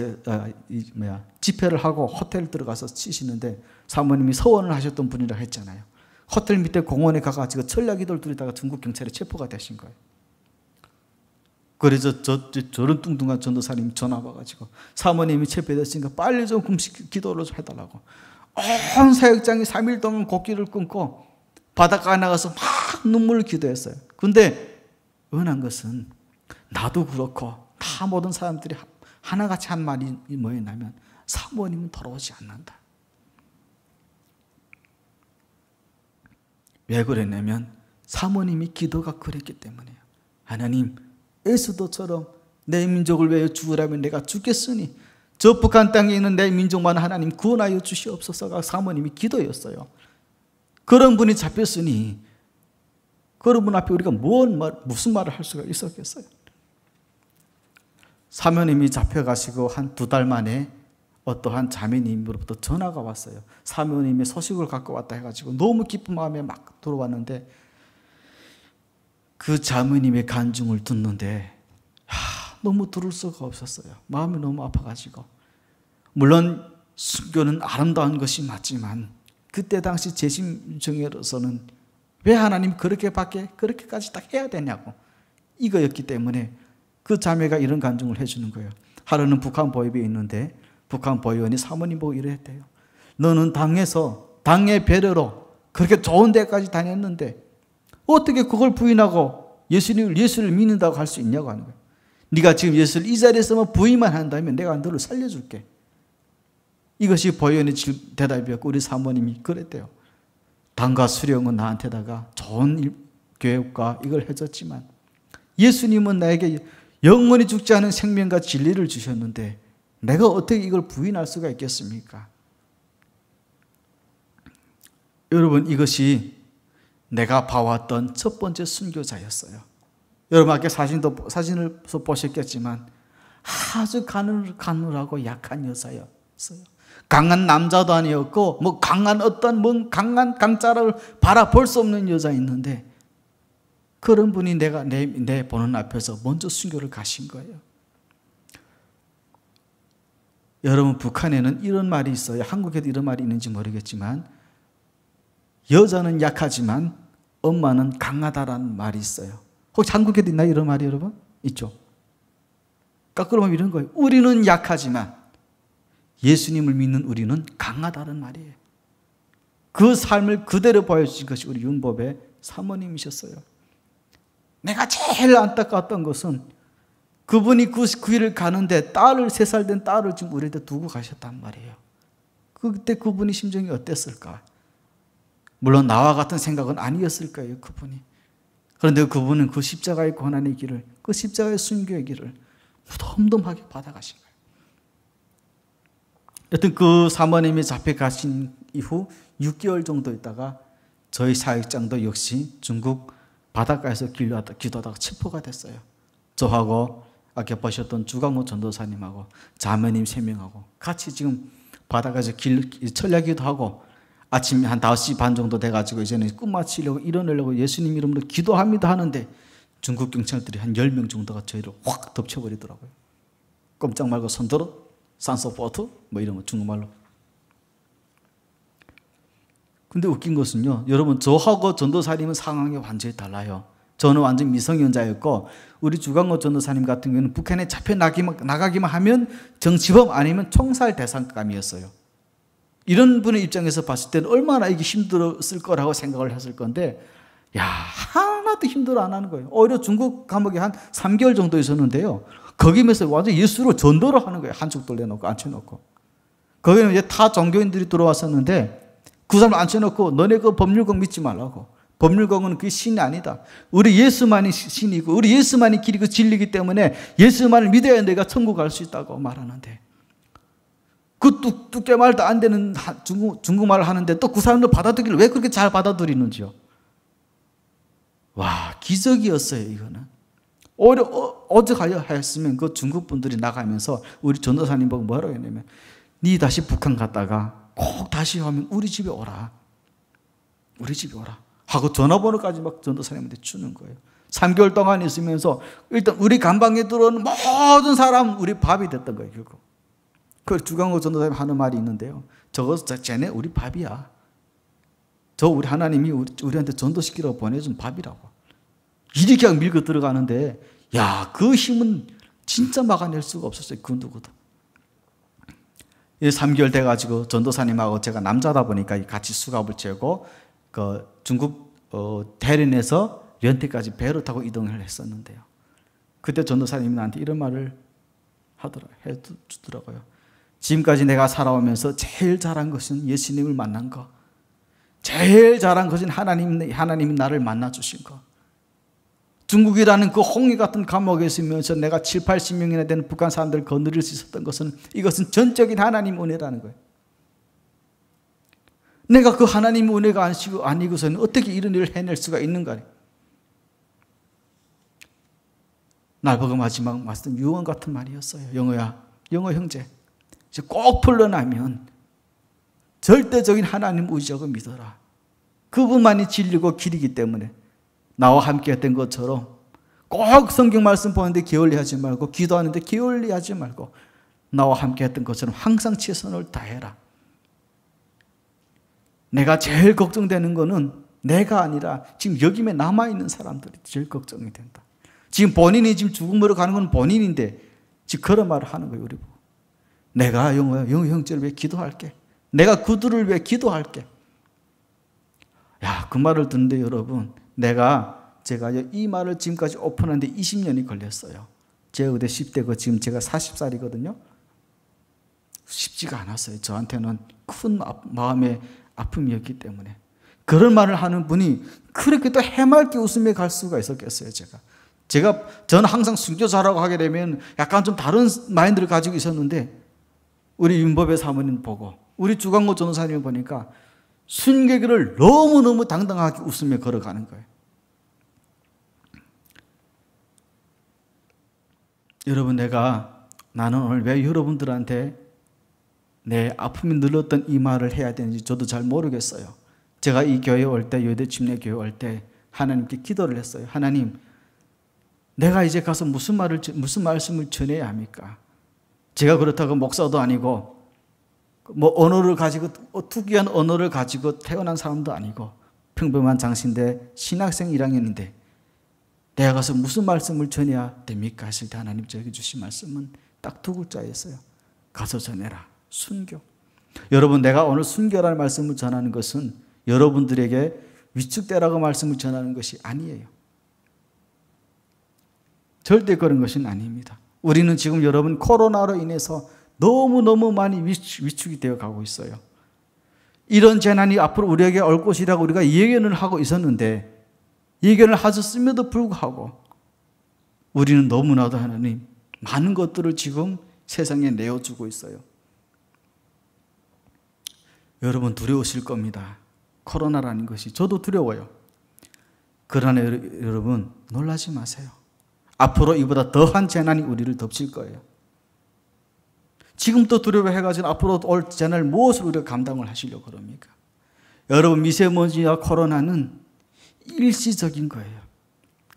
Speaker 1: 집회를 하고 호텔 들어가서 치시는데, 사모님이 서원을 하셨던 분이라고 했잖아요. 호텔 밑에 공원에 가가지고 전략이들 둘이다가 중국 경찰에 체포가 되신 거예요. 그래서 저런 뚱뚱한 전도사님이 전화 와가지고 사모님이 체포됐으니까 빨리 좀 금식 기도를 좀 해달라고. 온 사역장이 3일 동안 곡기를 끊고 바닷가에 나가서 막 눈물을 기도했어요. 근데 은한 것은 나도 그렇고 다 모든 사람들이 하나같이 한 말이 뭐였냐면, 사모님은 돌아오지 않는다. 왜 그랬냐면 사모님이 기도가 그랬기 때문이에요. 하나님, 에스더처럼 내 민족을 위하여 죽으라면 내가 죽겠으니 저 북한 땅에 있는 내 민족만 하나님 구원하여 주시옵소서가 사모님이 기도였어요. 그런 분이 잡혔으니 그런 분 앞에 우리가 무슨 말을 할 수가 있었겠어요. 사모님이 잡혀가시고 한 2달 만에 어떠한 자매님으로부터 전화가 왔어요. 사모님의 소식을 갖고 왔다 해가지고 너무 기쁜 마음에 막 들어왔는데, 그 자매님의 간증을 듣는데 너무 들을 수가 없었어요. 마음이 너무 아파가지고. 물론 순교는 아름다운 것이 맞지만 그때 당시 제 심정으로서는 왜 하나님 그렇게까지 딱 해야 되냐고, 이거였기 때문에 그 자매가 이런 간증을 해주는 거예요. 하루는 북한 보위부에 있는데 북한 보위원이 사모님 보고 이랬대요. 너는 당의 배려로 그렇게 좋은 데까지 다녔는데 어떻게 그걸 부인하고 예수를 믿는다고 할 수 있냐고 하는 거예요. 네가 지금 예수를 이 자리에서만 부인만 한다면 내가 너를 살려줄게. 이것이 보위원의 대답이었고, 우리 사모님이 그랬대요. 당과 수령은 나한테다가 좋은 교육과 이걸 해줬지만 예수님은 나에게 영원히 죽지 않은 생명과 진리를 주셨는데 내가 어떻게 이걸 부인할 수가 있겠습니까? 여러분, 이것이 내가 봐왔던 첫 번째 순교자였어요. 여러분 아까 사진을 보셨겠지만 아주 가늘하고 약한 여자였어요. 강한 남자도 아니었고 강한 강한 강자를 바라볼 수 없는 여자였는데, 그런 분이 내 보는 앞에서 먼저 순교를 가신 거예요. 여러분, 북한에는 이런 말이 있어요. 한국에도 이런 말이 있는지 모르겠지만, 여자는 약하지만 엄마는 강하다라는 말이 있어요. 혹시 한국에도 있나요? 이런 말이 여러분? 있죠. 거꾸로 하면 이런 거예요. 우리는 약하지만 예수님을 믿는 우리는 강하다는 말이에요. 그 삶을 그대로 보여주신 것이 우리 윤법의 사모님이셨어요. 내가 제일 안타까웠던 것은 그분이 그 길을 가는데 3살 된 딸을 지금 우리한테 두고 가셨단 말이에요. 그때 그분의 심정이 어땠을까? 물론 나와 같은 생각은 아니었을 거예요, 그분이. 그런데 그분은 그 십자가의 고난의 길을, 그 십자가의 순교의 길을 무덤덤하게 받아가신 거예요. 여튼 그 사모님이 잡혀가신 이후 6개월 정도 있다가 저희 사역장도 역시 중국 바닷가에서 기도하다가 체포가 됐어요. 저하고 아까 보셨던 주강호 전도사님하고 자매님 3명하고 같이 지금 바닷가에서 철야기도 하고 아침 한 5시 반 정도 돼가지고 이제는 끝마치려고 일어나려고 예수님 이름으로 기도합니다 하는데 중국 경찰들이 한 10명 정도가 저희를 확 덮쳐버리더라고요. 꼼짝 말고 손들어 산소포트 뭐 이런 거 중국말로. 근데 웃긴 것은요, 여러분 저하고 전도사님은 상황이 완전히 달라요. 저는 완전 미성년자였고 우리 주강호 전도사님 같은 경우는 북한에 나가기만 하면 정치범 아니면 총살 대상감이었어요. 이런 분의 입장에서 봤을 때는 얼마나 이게 힘들었을 거라고 생각을 했을 건데 야, 하나도 힘들어 안 하는 거예요. 오히려 중국 감옥에 한 3개월 정도 있었는데요. 거기면서 완전 예수로 전도를 하는 거예요. 한쪽 돌려놓고 앉혀놓고. 거기는 이제 타 종교인들이 들어왔었는데 그 사람을 앉혀놓고 너네 그 법률국 믿지 말라고. 법률국은 그게 신이 아니다. 우리 예수만이 신이고 우리 예수만이 길이고 진리이기 때문에 예수만을 믿어야 내가 천국 갈 수 있다고 말하는데 그 뚝게 말도 안 되는 중국말을 하는데 또 그 사람들 받아들이기를 왜 그렇게 잘 받아들이는지요. 와, 기적이었어요, 이거는. 오히려 어제 하였으면 그 중국 분들이 나가면서 우리 전도사님 보고 뭐라고 했냐면 니 다시 북한 갔다가 꼭 다시 오면 우리 집에 오라. 우리 집에 오라. 하고 전화번호까지 막 전도사님한테 주는 거예요. 3개월 동안 있으면서 일단 우리 감방에 들어오는 모든 사람 우리 밥이 됐던 거예요, 결국. 그 주강호 전도사님 하는 말이 있는데요. 저거 쟤네 우리 밥이야. 저 우리 하나님이 우리한테 전도시키라고 보내준 밥이라고. 이렇게 그냥 밀고 들어가는데 야, 그 힘은 진짜 막아낼 수가 없었어요. 그 누구도. 3개월 돼가지고 전도사님하고 제가 남자다 보니까 같이 수갑을 채우고 그 중국 대련에서 연태까지 배를 타고 이동을 했었는데요. 그때 전도사님이 나한테 이런 말을 해주더라고요. 지금까지 내가 살아오면서 제일 잘한 것은 예수님을 만난 거. 제일 잘한 것은 하나님이 나를 만나주신 거. 중국이라는 그 홍해 같은 감옥에 있으면서 내가 7, 80명이나 되는 북한 사람들을 거느릴 수 있었던 것은 이것은 전적인 하나님 은혜라는 거예요. 내가 그 하나님 은혜가 아니고서는 어떻게 이런 일을 해낼 수가 있는가. 날 보고 마지막 말씀 유언 같은 말이었어요. 영어야, 영어 형제. 이제 꼭 풀려나면 절대적인 하나님 의지하고 믿어라. 그분만이 진리고 길이기 때문에 나와 함께 했던 것처럼 꼭 성경 말씀 보는데 게을리하지 말고 기도하는데 게을리하지 말고 나와 함께 했던 것처럼 항상 최선을 다해라. 내가 제일 걱정되는 거는 내가 아니라 지금 여기에 남아있는 사람들이 제일 걱정이 된다. 지금 본인이 지금 죽음으로 가는 건 본인인데 지금 그런 말을 하는 거예요. 우리 보고. 내가 영어 형제를 위해 기도할게. 내가 그들을 위해 기도할게. 야, 그 말을 듣는데 여러분, 제가 이 말을 지금까지 오픈하는데 20년이 걸렸어요. 제 의대 10대고 지금 제가 40살이거든요. 쉽지가 않았어요. 저한테는 큰 마음의 아픔이었기 때문에. 그런 말을 하는 분이 그렇게 또 해맑게 웃으며 갈 수가 있었겠어요, 저는 항상 순교자라고 하게 되면 약간 좀 다른 마인드를 가지고 있었는데 우리 윤법의 사모님 보고 우리 주강호 전도사님 보니까 순교길을 너무너무 당당하게 웃으며 걸어가는 거예요. 여러분, 나는 오늘 왜 여러분들한테 내 아픔이 늘었던 이 말을 해야 되는지 저도 잘 모르겠어요. 제가 이 교회에 올 때, 여대 침례교회 올 때 하나님께 기도를 했어요. 하나님, 내가 이제 가서 무슨 말씀을 전해야 합니까? 제가 그렇다고 목사도 아니고 뭐 언어를 가지고 특이한 언어를 가지고 태어난 사람도 아니고 평범한 장신대 신학생 1학년인데 내가 가서 무슨 말씀을 전해야 됩니까? 했을 때 하나님 저에게 주신 말씀은 딱 2글자였어요. 가서 전해라. 순교. 여러분, 내가 오늘 순교라는 말씀을 전하는 것은 여러분들에게 위축되라고 말씀을 전하는 것이 아니에요. 절대 그런 것은 아닙니다. 우리는 지금 여러분 코로나로 인해서 너무너무 많이 위축이 되어 가고 있어요. 이런 재난이 앞으로 우리에게 올 것이라고 우리가 예견을 하고 있었는데, 예견을 하셨음에도 불구하고 우리는 너무나도 하나님 많은 것들을 지금 세상에 내어주고 있어요. 여러분 두려우실 겁니다. 코로나라는 것이 저도 두려워요. 그러나 여러분 놀라지 마세요. 앞으로 이보다 더한 재난이 우리를 덮칠 거예요. 지금부터 두려워해가지고 앞으로 올 재난을 무엇을 우리가 감당을 하시려고 그럽니까? 여러분 미세먼지와 코로나는 일시적인 거예요.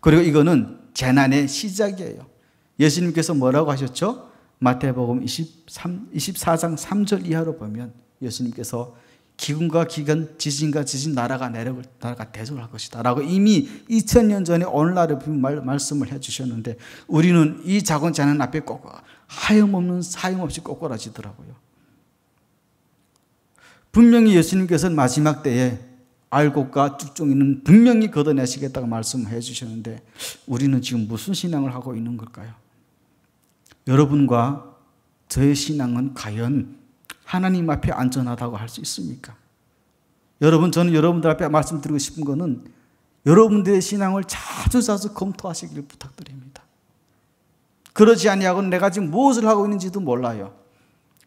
Speaker 1: 그리고 이거는 재난의 시작이에요. 예수님께서 뭐라고 하셨죠? 마태복음 24장 3절 이하로 보면 예수님께서 기근과 기근, 지진과 지진, 나라가 대적할 것이다 라고 이미 2000년 전에 오늘날에 말씀을 해주셨는데, 우리는 이 작은 재난 앞에 하염없이 꼬꾸라지더라고요. 분명히 예수님께서는 마지막 때에 알곡과 쭉종이는 분명히 걷어내시겠다고 말씀해 주셨는데, 우리는 지금 무슨 신앙을 하고 있는 걸까요? 여러분과 저의 신앙은 과연 하나님 앞에 안전하다고 할 수 있습니까? 여러분, 저는 여러분들 앞에 말씀드리고 싶은 것은 여러분들의 신앙을 자주 검토하시길 부탁드립니다. 그러지 아니하고는 내가 지금 무엇을 하고 있는지도 몰라요.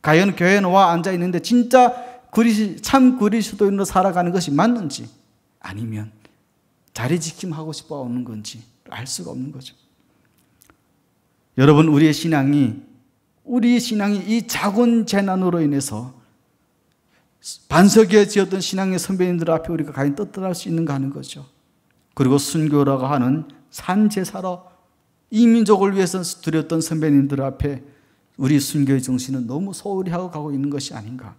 Speaker 1: 과연 교회에 와 앉아 있는데 진짜 참 그리스도인으로 살아가는 것이 맞는지, 아니면 자리 지킴하고 싶어 오는 건지 알 수가 없는 거죠. 여러분, 우리의 신앙이 이 작은 재난으로 인해서 반석에 지었던 신앙의 선배님들 앞에 우리가 과연 떳떳할 수 있는가 하는 거죠. 그리고 순교라고 하는 산제사로 이 민족을 위해서 드렸던 선배님들 앞에 우리 순교의 정신은 너무 소홀히 하고 가고 있는 것이 아닌가.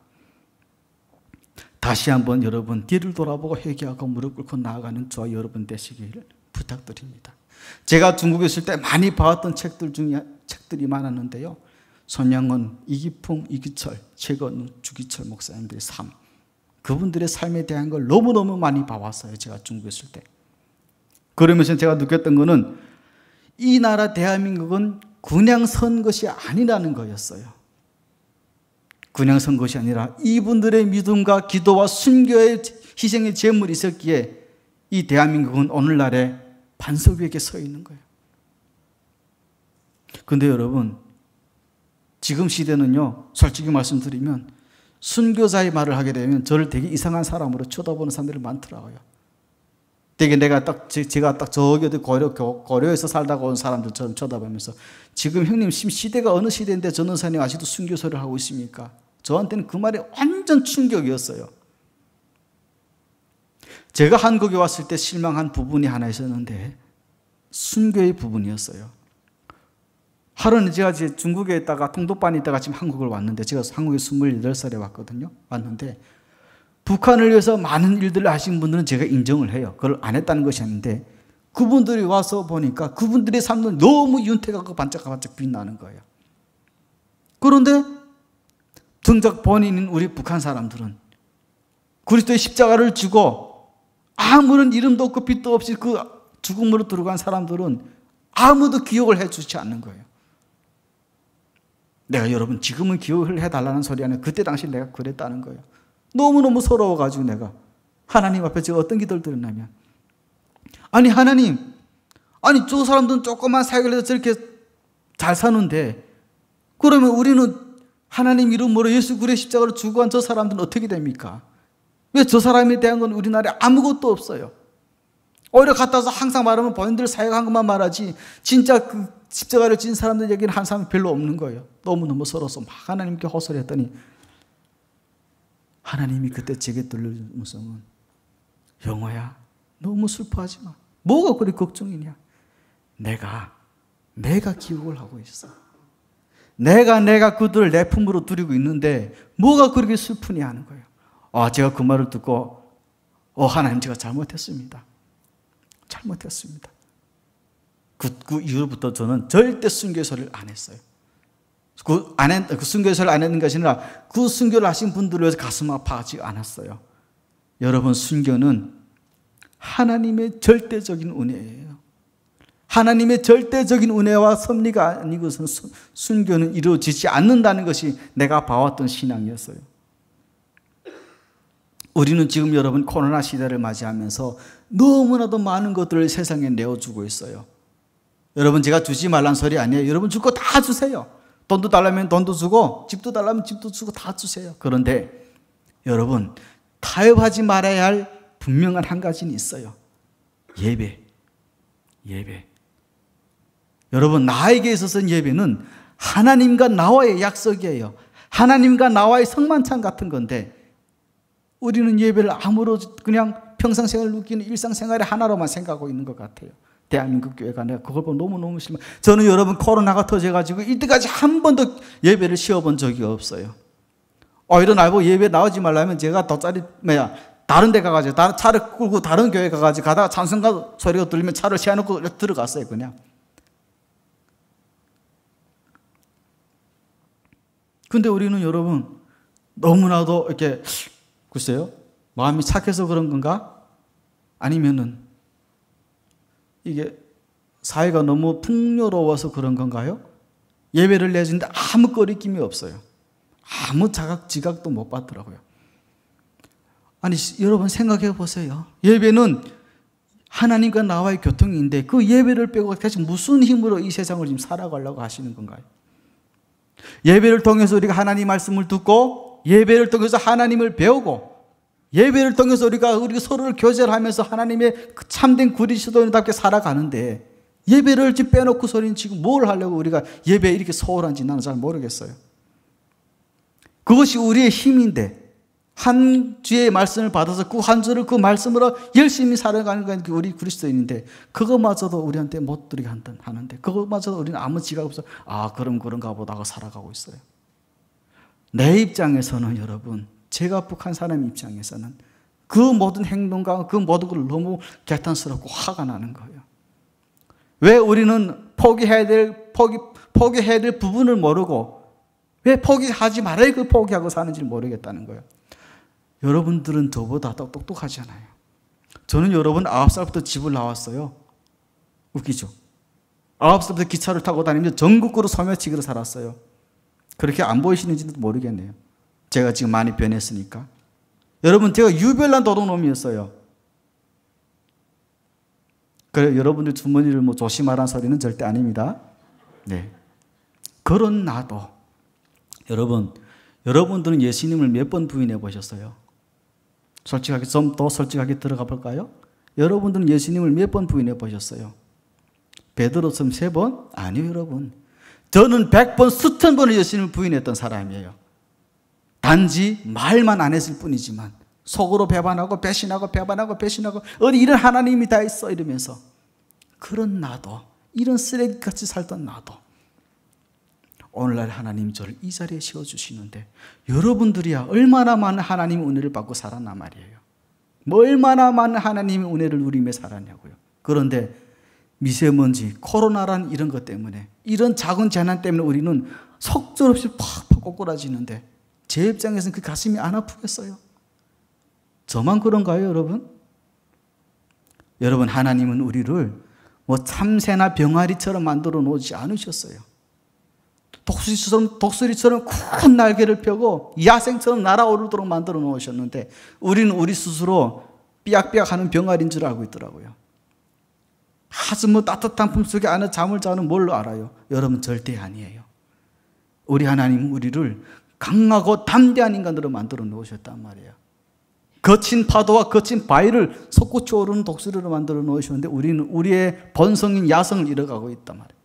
Speaker 1: 다시 한번 여러분 뒤를 돌아보고 회개하고 무릎 꿇고 나아가는 저와 여러분 되시기를 부탁드립니다. 제가 중국에 있을 때 많이 봐왔던 책들이 많았는데요. 손양원, 이기풍, 이기철, 최건우, 주기철 목사님들의 삶, 그분들의 삶에 대한 걸 너무너무 많이 봐왔어요. 제가 중국에 있을 때. 그러면서 제가 느꼈던 거는 이 나라 대한민국은 그냥 선 것이 아니라는 거였어요. 그냥 선 것이 아니라 이분들의 믿음과 기도와 순교의 희생의 제물이 있었기에 이 대한민국은 오늘날의 반석 위에 서 있는 거예요. 그런데 여러분, 지금 시대는요, 솔직히 말씀드리면 순교자의 말을 하게 되면 저를 되게 이상한 사람으로 쳐다보는 사람들이 많더라고요. 되게 제가 딱 저기 고려에서 살다가 온 사람들처럼 쳐다보면서, 지금 형님 시대가 어느 시대인데 전도사님 아직도 순교소를 하고 있습니까? 저한테는 그 말이 완전 충격이었어요. 제가 한국에 왔을 때 실망한 부분이 하나 있었는데 순교의 부분이었어요. 하루는 제가 중국에 있다가 통독반에 있다가 지금 한국을 왔는데, 제가 한국에 28살에 왔거든요. 왔는데 북한을 위해서 많은 일들을 하신 분들은 제가 인정을 해요. 그걸 안 했다는 것이 아닌데, 그분들이 와서 보니까 그분들의 삶은 너무 윤택하고 반짝반짝 빛나는 거예요. 그런데 정작 본인인 우리 북한 사람들은 그리스도의 십자가를 지고 아무런 이름도 없고 빛도 없이 그 죽음으로 들어간 사람들은 아무도 기억을 해주지 않는 거예요. 내가 여러분 지금은 기억을 해달라는 소리 아니에요. 그때 당시 내가 그랬다는 거예요. 너무너무 서러워가지고 내가 하나님 앞에 제가 어떤 기도를 드렸냐면, 아니 하나님, 아니 저 사람들은 조그만 사역을 해서 저렇게 잘 사는데, 그러면 우리는 하나님 이름으로 예수 그리스도의 십자가로 죽어간 저 사람들은 어떻게 됩니까? 왜 저 사람에 대한 건 우리나라에 아무것도 없어요? 오히려 갔다 와서 항상 말하면 본인들 사역한 것만 말하지, 진짜 그 십자가를 진 사람들 얘기는 한 사람이 별로 없는 거예요. 너무너무 서러워서 막 하나님께 호소를 했더니 하나님이 그때 제게 들려준 음성은, 영호야 너무 슬퍼하지 마. 뭐가 그리 걱정이냐? 내가 기억을 하고 있어. 내가 그들을 내 품으로 두리고 있는데 뭐가 그렇게 슬프냐 하는 거예요. 제가 그 말을 듣고 하나님 제가 잘못했습니다. 그 이후부터 저는 절대 순교소를 안 했어요. 그 순교소를 안 했는 것이 아니라 그 순교를 하신 분들을 위해서 가슴 아파하지 않았어요. 여러분, 순교는 하나님의 절대적인 은혜예요. 하나님의 절대적인 은혜와 섭리가 아니고서는 순교는 이루어지지 않는다는 것이 내가 봐왔던 신앙이었어요. 우리는 지금 여러분 코로나 시대를 맞이하면서 너무나도 많은 것들을 세상에 내어주고 있어요. 여러분 제가 주지 말란 소리 아니에요. 여러분 줄 거 다 주세요. 돈도 달라면 돈도 주고 집도 달라면 집도 주고 다 주세요. 그런데 여러분 타협하지 말아야 할 분명한 한 가지는 있어요. 예배. 여러분 나에게 있어서는 예배는 하나님과 나와의 약속이에요. 하나님과 나와의 성만찬 같은 건데 우리는 예배를 아무로 그냥 평상생활을 느끼는 일상생활의 하나로만 생각하고 있는 것 같아요. 대한민국 교회가 내가 그걸 보고 너무너무 싫어. 저는 여러분 코로나가 터져가지고 이때까지 한 번도 예배를 쉬어본 적이 없어요. 오히려 나보고 예배 나오지 말라면 제가 다른 데 가가지고 차를 끌고 다른 교회 가가지고 가다가 찬송가 소리가 들리면 차를 세워놓고 들어갔어요 그냥. 근데 우리는 여러분 너무나도 이렇게 글쎄요 마음이 착해서 그런 건가? 아니면은 이게 사회가 너무 풍요로워서 그런 건가요? 예배를 내주는데 아무 거리낌이 없어요. 아무 지각도 못 받더라고요. 아니 여러분 생각해 보세요. 예배는 하나님과 나와의 교통인데 그 예배를 빼고 다시 무슨 힘으로 이 세상을 지금 살아가려고 하시는 건가요? 예배를 통해서 우리가 하나님 말씀을 듣고 예배를 통해서 하나님을 배우고 예배를 통해서 우리가 서로를 교제하면서 하나님의 그 참된 그리스도인답게 살아가는데 예배를 지금 빼놓고 소리는 지금 뭘 하려고 우리가 예배에 이렇게 소홀한지 나는 잘 모르겠어요. 그것이 우리의 힘인데 한 주의 말씀을 받아서 그 한 주를 그 말씀으로 열심히 살아가는 건 우리 그리스도인인데 그것마저도 우리한테 못 드리게 하는데 그것마저도 우리는 아무 지각 없어 그럼 그런가 보다 하고 살아가고 있어요. 내 입장에서는 여러분 제가 북한 사람 입장에서는 그 모든 행동과 그 모든 걸 너무 개탄스럽고 화가 나는 거예요. 왜 우리는 포기해야 될 부분을 모르고 왜 포기하지 말아야 그 포기하고 사는지 모르겠다는 거예요. 여러분들은 저보다 더 똑똑하잖아요. 저는 여러분 9살부터 집을 나왔어요. 웃기죠? 9살부터 기차를 타고 다니면서 전국으로 소매치기로 살았어요. 그렇게 안 보이시는지도 모르겠네요. 제가 지금 많이 변했으니까. 여러분 제가 유별난 도둑놈이었어요. 그래 여러분들 주머니를 조심하라는 소리는 절대 아닙니다. 네. 그런 나도 여러분들은 예수님을 몇 번 부인해 보셨어요? 솔직하게 좀 더 솔직하게 들어가 볼까요? 여러분들은 예수님을 몇 번 부인해 보셨어요? 베드로처럼 3번? 아니요 여러분. 저는 100번 수천 번을 예수님을 부인했던 사람이에요. 단지 말만 안 했을 뿐이지만 속으로 배반하고 배신하고 어디 이런 하나님이 다 있어 이러면서 그런 나도 이런 쓰레기같이 살던 나도 오늘날 하나님이 저를 이 자리에 세워주시는데 여러분들이야 얼마나 많은 하나님의 은혜를 받고 살았나 말이에요. 얼마나 많은 하나님의 은혜를 누리며 살았냐고요. 그런데 미세먼지, 코로나란 이런 것 때문에 이런 작은 재난 때문에 우리는 속절없이 팍팍 꼬꾸라지는데 제 입장에서는 그 가슴이 안 아프겠어요? 저만 그런가요 여러분? 여러분 하나님은 우리를 참새나 병아리처럼 만들어 놓지 않으셨어요. 독수리처럼 큰 날개를 펴고 야생처럼 날아오르도록 만들어 놓으셨는데 우리는 우리 스스로 삐약삐약하는 병아리인 줄 알고 있더라고요. 아주 따뜻한 품속에 안에 잠을 자는 뭘로 알아요? 여러분 절대 아니에요. 우리 하나님은 우리를 강하고 담대한 인간으로 만들어 놓으셨단 말이에요. 거친 파도와 거친 바위를 솟구쳐 오르는 독수리로 만들어 놓으셨는데 우리는 우리의 본성인 야성을 잃어가고 있단 말이에요.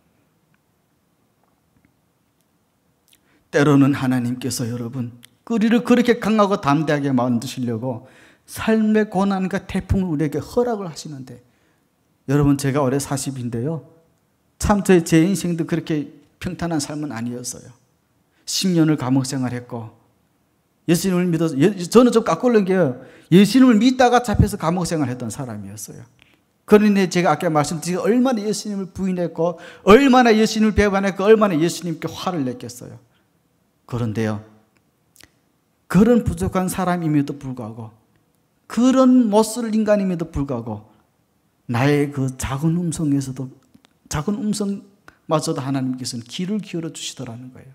Speaker 1: 때로는 하나님께서 여러분 우리를 그렇게 강하고 담대하게 만드시려고 삶의 고난과 태풍을 우리에게 허락을 하시는데 여러분 제가 올해 40인데요. 참 제 인생도 그렇게 평탄한 삶은 아니었어요. 10년을 감옥생활했고 예수님을 믿어서 저는 좀 깎을는 게요. 예수님을 믿다가 잡혀서 감옥생활했던 사람이었어요. 그런데 제가 아까 말씀드린 얼마나 예수님을 부인했고 얼마나 예수님을 배반했고 얼마나 예수님께 화를 냈겠어요. 그런데요. 그런 부족한 사람임에도 불구하고 그런 못쓸 인간임에도 불구하고 나의 그 작은 음성마저도 하나님께서는 귀를 기울여 주시더라는 거예요.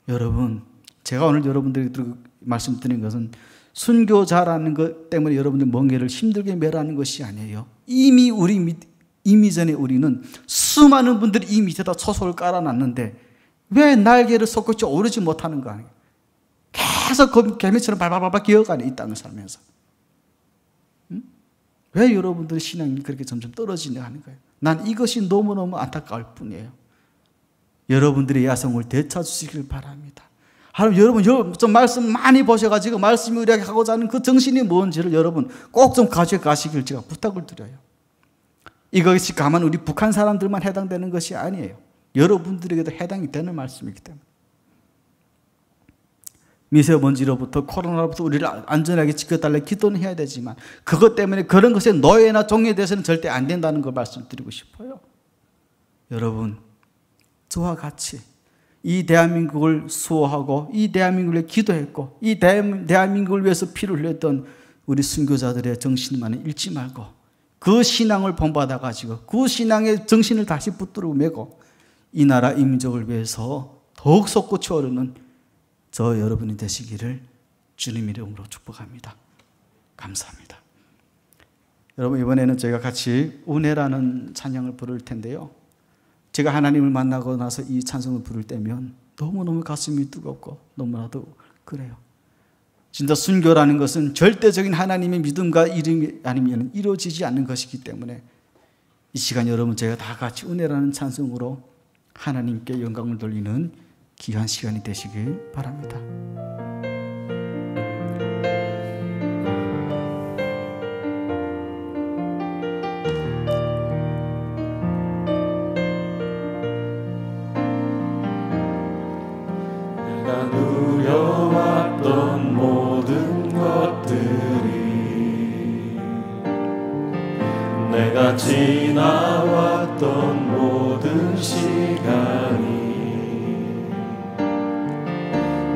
Speaker 1: 여러분 제가 오늘 여러분들에게 말씀드린 것은 순교자라는 것 때문에 여러분들 멍에를 힘들게 매라는 것이 아니에요. 이미 이미 전에 우리는 수많은 분들이 이 밑에다 초소를 깔아놨는데 왜 날개를 솟구치 오르지 못하는 거 아니에요? 계속 개미처럼 발발발발 기어가네, 이 땅을 살면서. 왜 여러분들의 신앙이 그렇게 점점 떨어지냐 하는 거예요. 난 이것이 너무너무 안타까울 뿐이에요. 여러분들의 야성을 되찾으시길 바랍니다. 하나님, 여러분 좀 말씀 많이 보셔가지고 말씀이 우리에게 하고자 하는 그 정신이 뭔지를 여러분 꼭 좀 가져가시길 제가 부탁을 드려요. 이것이 가만 우리 북한 사람들만 해당되는 것이 아니에요. 여러분들에게도 해당이 되는 말씀이기 때문에. 미세먼지로부터 코로나로부터 우리를 안전하게 지켜달라 기도는 해야 되지만 그것 때문에 그런 것에 노예나 종에 대해서는 절대 안 된다는 걸 말씀드리고 싶어요. 여러분, 저와 같이 이 대한민국을 수호하고 이 대한민국을 위해 기도했고 이 대한민국을 위해서 피를 흘렸던 우리 순교자들의 정신만은 잃지 말고 그 신앙을 본받아 가지고 그 신앙의 정신을 다시 붙들고 메고 이 나라 이 민족을 위해서 더욱 솟구쳐 오르는 저 여러분이 되시기를 주님의 이름으로 축복합니다. 감사합니다. 여러분, 이번에는 저희가 같이 은혜라는 찬양을 부를 텐데요. 제가 하나님을 만나고 나서 이 찬송을 부를 때면 너무너무 가슴이 뜨겁고 너무나도 그래요. 진짜 순교라는 것은 절대적인 하나님의 믿음과 이름이 아니면 이루어지지 않는 것이기 때문에 이 시간 여러분 제가 다 같이 은혜라는 찬송으로 하나님께 영광을 돌리는 귀한 시간이 되시길 바랍니다.
Speaker 2: 내가 누려왔던 모든 것들이 내가 지나왔던 모든 시간이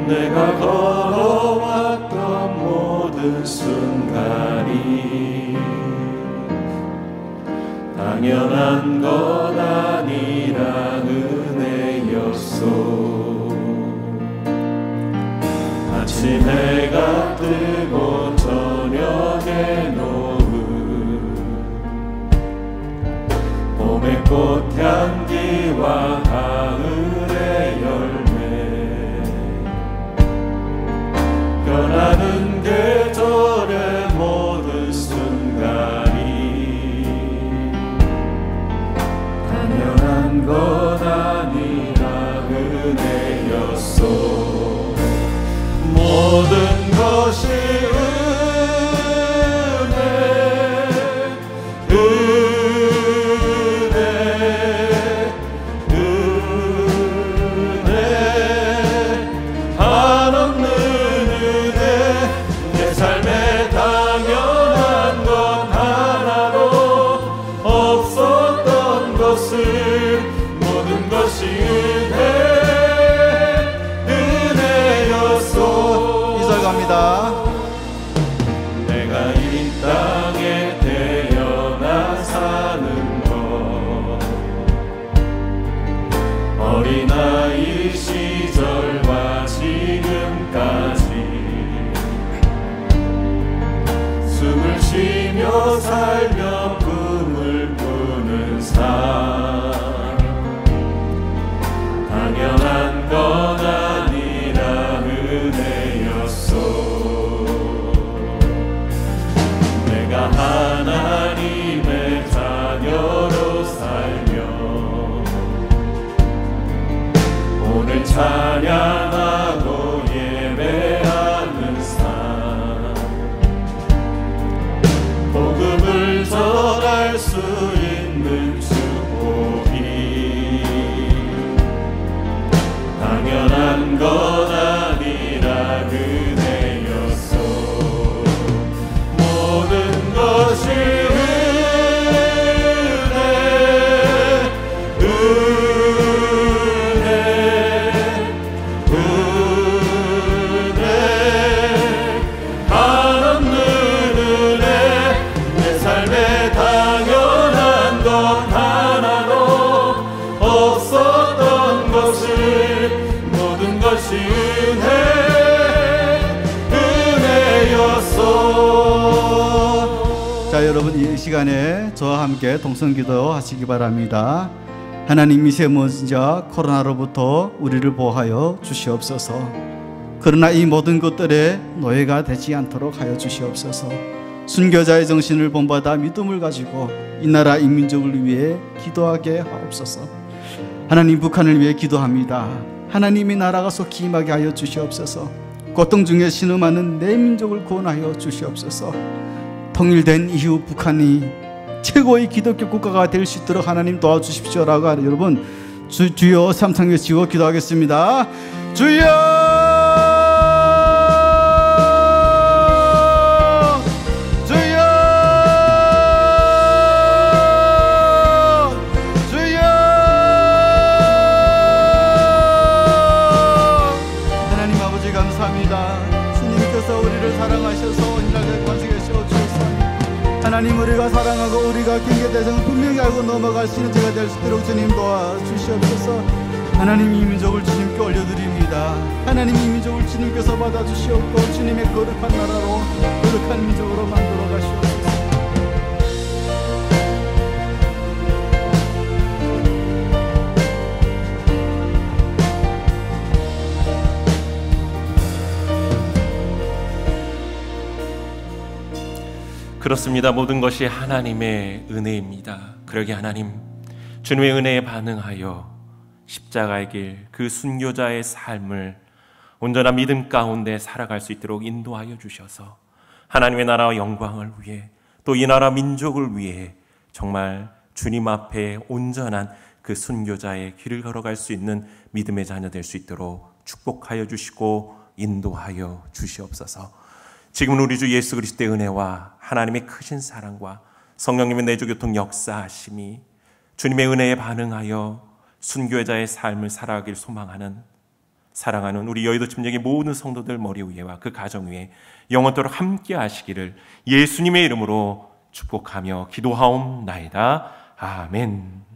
Speaker 2: 내가 걸어왔던 모든 순간이 당연한 것 아니라 은혜였소. 아침 해가 뜨고 저녁에 노을 봄의 꽃향기와 가을의 열매 변하는 계절의 모든 순간이 당연한 것 아니라 은혜였소. 모든 것이 내가 이 땅에 태어나 사는 것 어린아이 시절과 지금까지 숨을 쉬며 살며 꿈을 꾸는 삶 당연한 것 아니라 은혜였소. 내가 하나님의 자녀로 살며 오늘 찬양하고 예배하는 삶 복음을 전할 수 있는 축복이 당연한 것 아니라 은혜였소. 모든 것이 한없는 은혜 내 삶에 당연한 것
Speaker 1: 자, 여러분 이 시간에 저와 함께 동성기도 하시기 바랍니다. 하나님 미세먼지와 코로나로부터 우리를 보호하여 주시옵소서. 그러나 이 모든 것들에 노예가 되지 않도록 하여 주시옵소서. 순교자의 정신을 본받아 믿음을 가지고 이 나라 이 민족을 위해 기도하게 하옵소서. 하나님 북한을 위해 기도합니다. 하나님의 나라가 속히 임하게 하여 주시옵소서. 고통 중에 신음하는 내 민족을 구원하여 주시옵소서. 통일된 이후 북한이 최고의 기독교 국가가 될 수 있도록 하나님 도와주십시오라고 하는 여러분 주여 삼창 외치고 기도하겠습니다. 주여 하나님 우리가 사랑하고 우리가 경계 대상을 분명히 알고 넘어갈 수 있는 제가 될 수 있도록 주님 도와주시옵소서. 하나님 이 민족을 주님께 올려드립니다. 하나님 이 민족을 주님께서 받아주시옵고 주님의 거룩한 나라로 거룩한 민족으로 만들어 가시옵소서.
Speaker 3: 그렇습니다. 모든 것이 하나님의 은혜입니다. 그러기에 하나님 주님의 은혜에 반응하여 십자가의 길, 그 순교자의 삶을 온전한 믿음 가운데 살아갈 수 있도록 인도하여 주셔서 하나님의 나라와 영광을 위해 또 이 나라 민족을 위해 정말 주님 앞에 온전한 그 순교자의 길을 걸어갈 수 있는 믿음의 자녀 될 수 있도록 축복하여 주시고 인도하여 주시옵소서. 지금은 우리 주 예수 그리스도의 은혜와 하나님의 크신 사랑과 성령님의 내주교통 역사하심이 주님의 은혜에 반응하여 순교자의 삶을 살아가길 소망하는 사랑하는 우리 여의도 침례의 모든 성도들 머리 위에와 그 가정 위에 영원토록 함께 하시기를 예수님의 이름으로 축복하며 기도하옵나이다. 아멘.